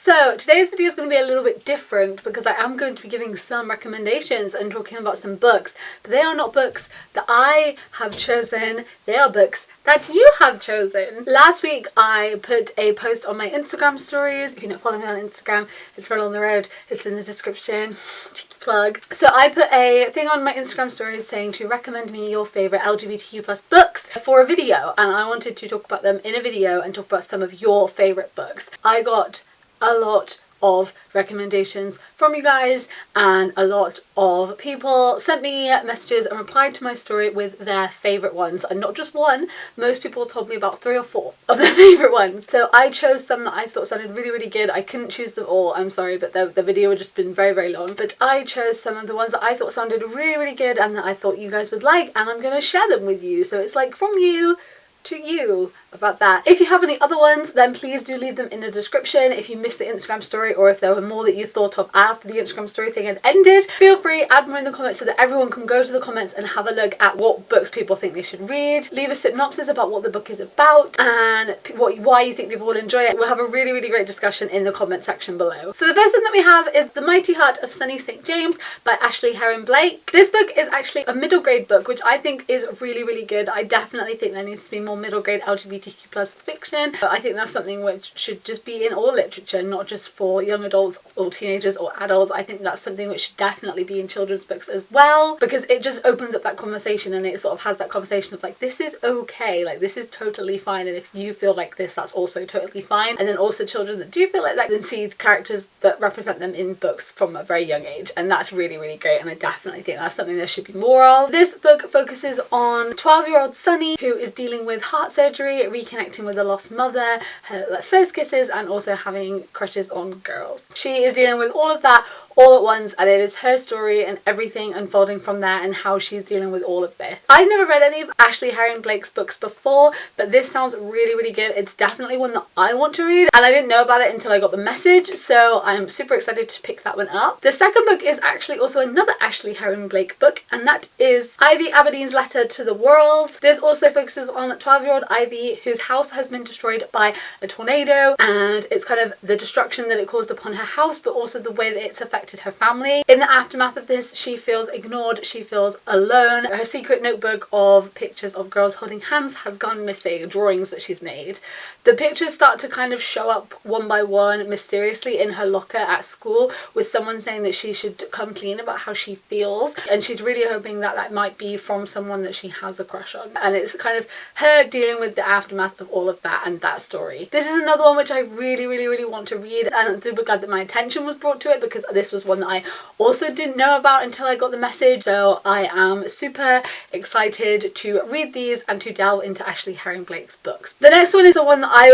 So today's video is going to be a little bit different because I am going to be giving some recommendations and talking about some books, but they are not books that I have chosen, they are books that you have chosen. Last week I put a post on my Instagram stories. If you're not following me on Instagram, it's Run on the Road, it's in the description, cheeky plug. So I put a thing on my Instagram stories saying to recommend me your favourite LGBTQ plus books for a video, and I wanted to talk about them in a video and talk about some of your favourite books. I got a lot of recommendations from you guys, and a lot of people sent me messages and replied to my story with their favourite ones, and not just one. Most people told me about 3 or 4 of their favourite ones. So I chose some that I thought sounded really good. I couldn't choose them all, I'm sorry, but the video would just been very long, but I chose some of the ones that I thought sounded really good and that I thought you guys would like, and I'm gonna share them with you. So it's like from you to you about that. If you have any other ones, then please do leave them in the description. If you missed the Instagram story, or if there were more that you thought of after the Instagram story thing had ended, feel free, add more in the comments so that everyone can go to the comments and have a look at what books people think they should read. Leave a synopsis about what the book is about and why you think people will enjoy it. We'll have a really great discussion in the comment section below. So the first one that we have is The Mighty Heart of Sunny St. James by Ashley Herron Blake. This book is actually a middle grade book, which I think is really good. I definitely think there needs to be more middle grade LGBTQ plus fiction. But I think that's something which should just be in all literature, not just for young adults or teenagers or adults. I think that's something which should definitely be in children's books as well, because it just opens up that conversation, and it sort of has that conversation of like, this is okay, like this is totally fine, and if you feel like this, that's also totally fine. And then also children that do feel like that then see characters that represent them in books from a very young age, and that's really great, and I definitely think that's something there should be more of. This book focuses on 12-year-old Sunny, who is dealing with heart surgery, reconnecting with a lost mother, her first kisses, and also having crushes on girls. She is dealing with all of that all at once, and it is her story and everything unfolding from there and how she's dealing with all of this. I've never read any of Ashley Herron Blake's books before, but this sounds really good. It's definitely one that I want to read, and I didn't know about it until I got the message, so I'm super excited to pick that one up. The second book is actually also another Ashley Herron Blake book, and that is Ivy Aberdeens' Letter to the World. This also focuses on 12-year-old Ivy, whose house has been destroyed by a tornado, and it's kind of the destruction that it caused upon her house, but also the way that it's affected her family. In the aftermath of this, she feels ignored, she feels alone. Her secret notebook of pictures of girls holding hands has gone missing, drawings that she's made. The pictures start to kind of show up one by one mysteriously in her locker at school, with someone saying that she should come clean about how she feels, and she's really hoping that that might be from someone that she has a crush on. And it's kind of her dealing with the aftermath of all of that and that story. This is another one which I really want to read, and I'm super glad that my attention was brought to it, because this was one that I also didn't know about until I got the message. So I am super excited to read these and to delve into Ashley Herron Blake's books. The next one is the one that I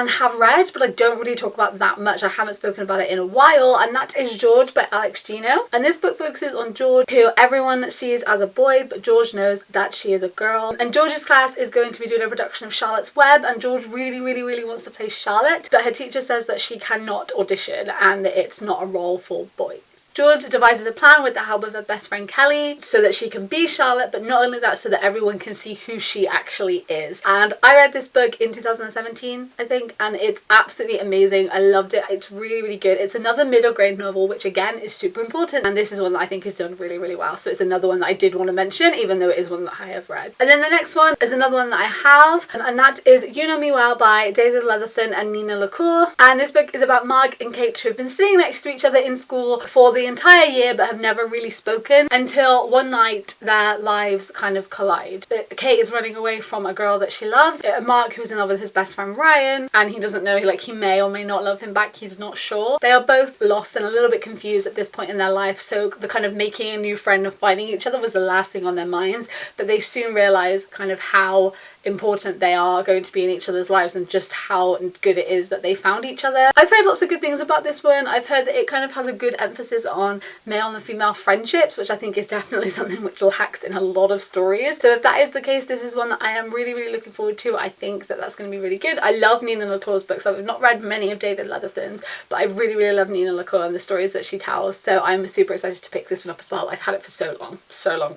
have read, but I don't really talk about that much. I haven't spoken about it in a while, and that is George by Alex Gino. And this book focuses on George, who everyone sees as a boy, but George knows that she is a girl. And George's class is going to be doing a production of Charlotte's Web, and George really wants to play Charlotte, but her teacher says that she cannot audition and that it's not a role for boys. George devises a plan with the help of her best friend Kelly so that she can be Charlotte, but not only that, so that everyone can see who she actually is. And I read this book in 2017, I think, and it's absolutely amazing. I loved it. It's really good. It's another middle grade novel, which again is super important, and this is one that I think is done really well. So it's another one that I did want to mention, even though it is one that I have read. And then the next one is another one that I have, and that is You Know Me Well by David Leatherton and Nina LaCour. And this book is about Mark and Kate, who have been sitting next to each other in school for the entire year but have never really spoken, until one night their lives kind of collide. Kate is running away from a girl that she loves, Mark, who's in love with his best friend Ryan, and he doesn't know, like, he may or may not love him back, he's not sure. They are both lost and a little bit confused at this point in their life, so the kind of making a new friend and finding each other was the last thing on their minds, but they soon realise kind of how important they are going to be in each other's lives and just how good it is that they found each other. I've heard lots of good things about this one. I've heard that it kind of has a good emphasis on male and female friendships, which I think is definitely something which lacks in a lot of stories. So if that is the case, this is one that I am really looking forward to. I think that that's going to be really good. I love Nina LaCour's books. I've not read many of David Leatherton's, but I really love Nina LaCour and the stories that she tells, so I'm super excited to pick this one up as well. I've had it for so long,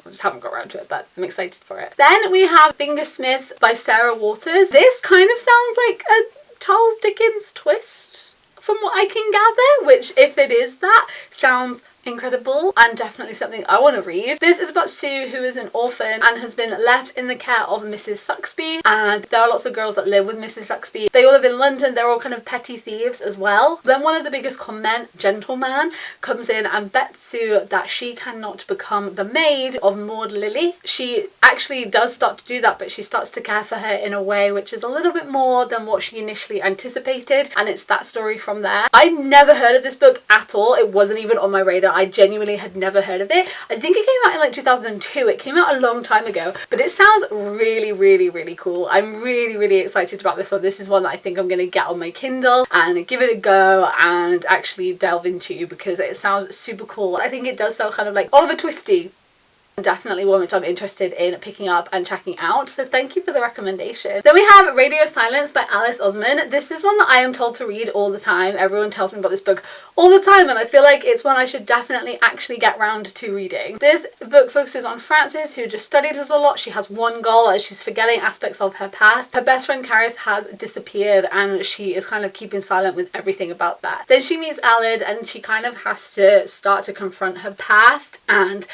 I just haven't got around to it, but I'm excited for it. Then we have Fingersmith by Sarah Waters. This kind of sounds like a Charles Dickens twist from what I can gather, which, if it is that, sounds incredible and definitely something I want to read. This is about Sue, who is an orphan and has been left in the care of Mrs. Saxby, and there are lots of girls that live with Mrs. Saxby. They all live in London. They're all kind of petty thieves as well. Then one of the biggest gentleman comes in and bets Sue that she cannot become the maid of Maud Lily. She actually does start to do that, but she starts to care for her in a way which is a little bit more than what she initially anticipated, and it's that story from there. I'd never heard of this book at all. It wasn't even on my radar. I genuinely had never heard of it. I think it came out in like 2002. It came out a long time ago, but it sounds really, really, really cool. I'm really, really excited about this one. This is one that I think I'm going to get on my Kindle and give it a go and actually delve into, because it sounds super cool. I think it does sound kind of like Oliver Twisty. Definitely one which I'm interested in picking up and checking out, so thank you for the recommendation. Then we have Radio Silence by Alice Osman. This is one that I am told to read all the time. Everyone tells me about this book all the time, and I feel like it's one I should definitely actually get round to reading. This book focuses on Frances, who just studied us a lot. She has one goal, and she's forgetting aspects of her past. Her best friend Caris has disappeared, and she is kind of keeping silent with everything about that. Then she meets Aled, and she kind of has to start to confront her past and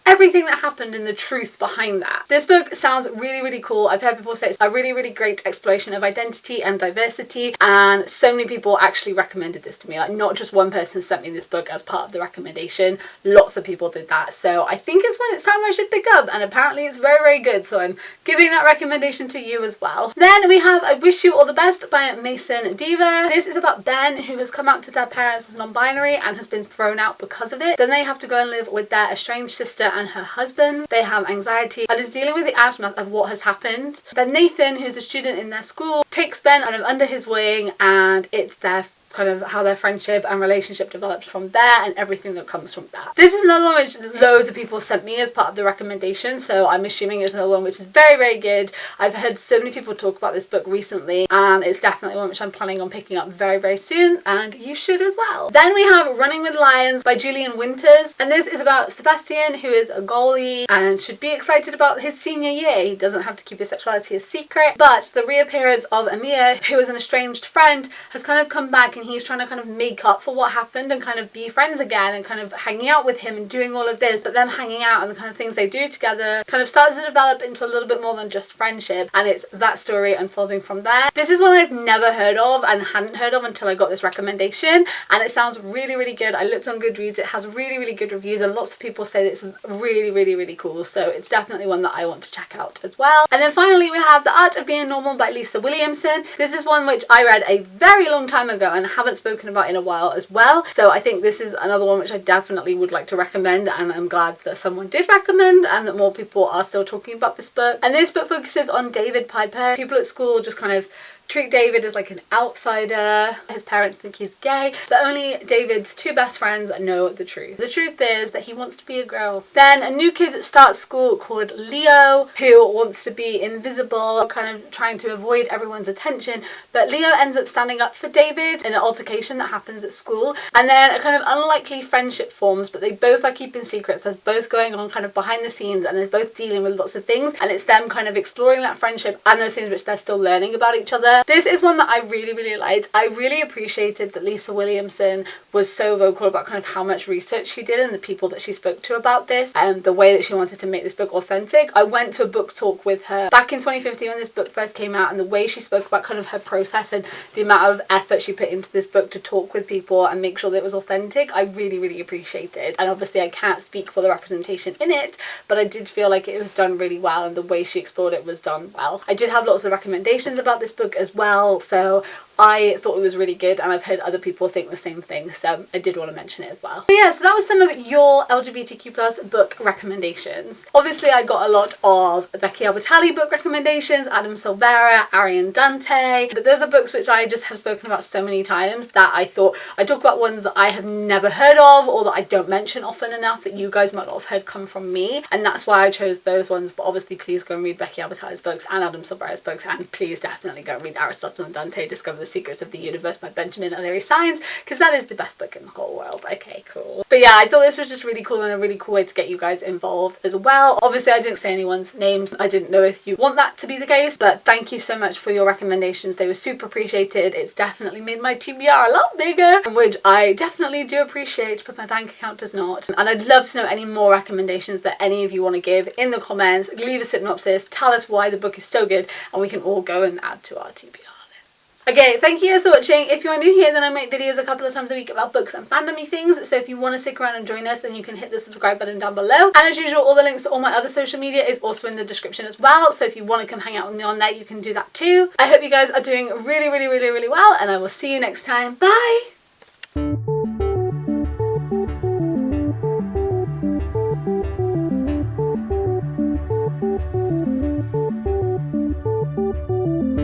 everything that happened and the truth behind that. This book sounds really, really cool. I've heard people say it's a really, really great exploration of identity and diversity, and so many people actually recommended this to me. Like, not just one person sent me this book as part of the recommendation, lots of people did that. So I think it's one it's time I should pick up, and apparently it's very, very good, so I'm giving that recommendation to you as well. Then we have I Wish You All the Best by Mason Diva. This is about Ben, who has come out to their parents as non-binary and has been thrown out because of it. Then they have to go and live with their estranged sister and her husband. They have anxiety and is dealing with the aftermath of what has happened. Then Nathan, who's a student in their school, takes Ben kind of under his wing, and it's their kind of how their friendship and relationship develops from there and everything that comes from that. This is another one which loads of people sent me as part of the recommendation, so I'm assuming it's another one which is very, very good. I've heard so many people talk about this book recently, and it's definitely one which I'm planning on picking up very, very soon, and you should as well. Then we have Running with Lions by Julian Winters, and this is about Sebastian, who is a goalie and should be excited about his senior year. He doesn't have to keep his sexuality a secret, but the reappearance of Amir, who is an estranged friend, has kind of come back, and he's trying to kind of make up for what happened and kind of be friends again and kind of hanging out with him and doing all of this. But them hanging out and the kind of things they do together kind of starts to develop into a little bit more than just friendship, and it's that story unfolding from there. This is one I've never heard of and hadn't heard of until I got this recommendation, and it sounds really, really good. I looked on Goodreads. It has really, really good reviews, and lots of people say that it's really, really, really cool, so it's definitely one that I want to check out as well. And then finally we have The Art of Being Normal by Lisa Williamson. This is one which I read a very long time ago and haven't spoken about in a while as well, so I think this is another one which I definitely would like to recommend, and I'm glad that someone did recommend and that more people are still talking about this book. And this book focuses on David Piper. People at school just kind of treat David as like an outsider. His parents think he's gay, but only David's two best friends know the truth. The truth is that he wants to be a girl. Then a new kid starts school called Leo, who wants to be invisible, kind of trying to avoid everyone's attention, but Leo ends up standing up for David in an altercation that happens at school, and then a kind of unlikely friendship forms, but they both are keeping secrets. There's both going on kind of behind the scenes, and they're both dealing with lots of things, and it's them kind of exploring that friendship and those things which they're still learning about each other. This is one that I really, really liked. I really appreciated that Lisa Williamson was so vocal about kind of how much research she did and the people that she spoke to about this, and the way that she wanted to make this book authentic. I went to a book talk with her back in 2015 when this book first came out, and the way she spoke about kind of her process and the amount of effort she put into this book to talk with people and make sure that it was authentic, I really, really appreciated. And obviously I can't speak for the representation in it, but I did feel like it was done really well, and the way she explored it was done well. I did have lots of recommendations about this book as well, so I thought it was really good, and I've heard other people think the same thing, so I did want to mention it as well. So yeah, so that was some of your LGBTQ+ book recommendations. Obviously I got a lot of Becky Albertalli book recommendations, Adam Silvera, Arian Dante, but those are books which I just have spoken about so many times that I thought I'd talk about ones that I have never heard of or that I don't mention often enough that you guys might not have heard come from me, and that's why I chose those ones. But obviously please go and read Becky Albertalli's books and Adam Silvera's books, and please definitely go and read Aristotle and Dante, discover the Secrets of the Universe by Benjamin O'Leary Signs, because that is the best book in the whole world. Okay, cool. But yeah, I thought this was just really cool and a really cool way to get you guys involved as well. Obviously, I didn't say anyone's names. I didn't know if you want that to be the case, but thank you so much for your recommendations. They were super appreciated. It's definitely made my TBR a lot bigger, which I definitely do appreciate, but my bank account does not. And I'd love to know any more recommendations that any of you want to give in the comments. Leave a synopsis, tell us why the book is so good, and we can all go and add to our TBR. Okay, thank you guys for watching. If you are new here, then I make videos a couple of times a week about books and fandomy things, so if you want to stick around and join us, then you can hit the subscribe button down below. And as usual, all the links to all my other social media is also in the description as well, so if you want to come hang out with me on there, you can do that too. I hope you guys are doing really, really, really, really well, and I will see you next time. Bye!